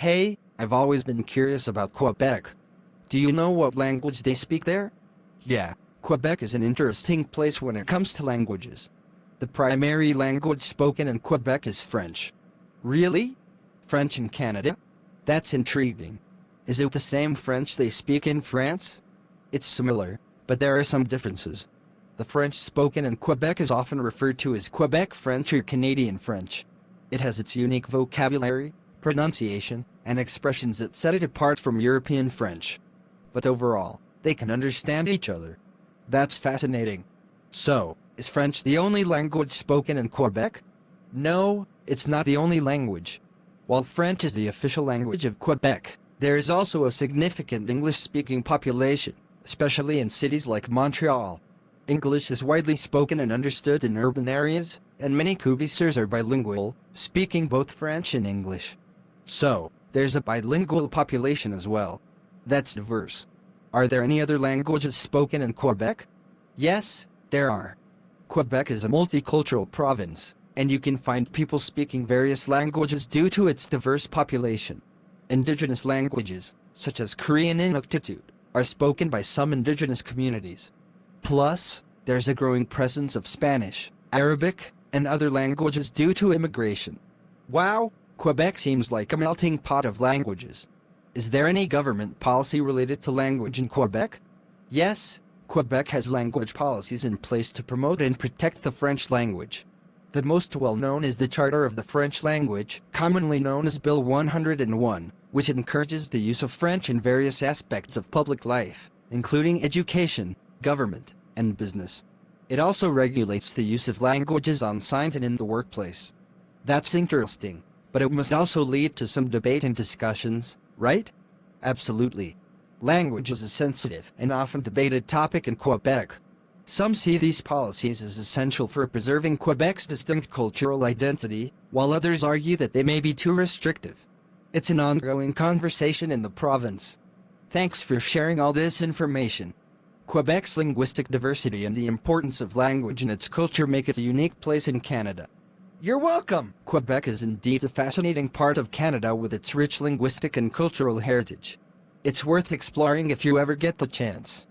Hey, I've always been curious about Quebec. Do you know what language they speak there? Yeah, Quebec is an interesting place when it comes to languages. The primary language spoken in Quebec is French. Really? French in Canada? That's intriguing. Is it the same French they speak in France? It's similar, but there are some differences. The French spoken in Quebec is often referred to as Quebec French or Canadian French. It has its unique vocabulary, pronunciation, and expressions that set it apart from European French. But overall, they can understand each other. That's fascinating. So, is French the only language spoken in Quebec? No, it's not the only language. While French is the official language of Quebec, there is also a significant English-speaking population, especially in cities like Montreal. English is widely spoken and understood in urban areas, and many Quebecers are bilingual, speaking both French and English. So, there's a bilingual population as well. That's diverse. Are there any other languages spoken in Quebec? Yes, there are. Quebec is a multicultural province, and you can find people speaking various languages due to its diverse population. Indigenous languages, such as Korean and Inuktitut, are spoken by some indigenous communities. Plus, there's a growing presence of Spanish, Arabic, and other languages due to immigration. Wow, Quebec seems like a melting pot of languages. Is there any government policy related to language in Quebec? Yes, Quebec has language policies in place to promote and protect the French language. The most well-known is the Charter of the French Language, commonly known as Bill 101, which encourages the use of French in various aspects of public life, including education, government, and business. It also regulates the use of languages on signs and in the workplace. That's interesting, but it must also lead to some debate and discussions, right? Absolutely. Language is a sensitive and often debated topic in Quebec. Some see these policies as essential for preserving Quebec's distinct cultural identity, while others argue that they may be too restrictive. It's an ongoing conversation in the province. Thanks for sharing all this information. Quebec's linguistic diversity and the importance of language and its culture make it a unique place in Canada. You're welcome! Quebec is indeed a fascinating part of Canada with its rich linguistic and cultural heritage. It's worth exploring if you ever get the chance.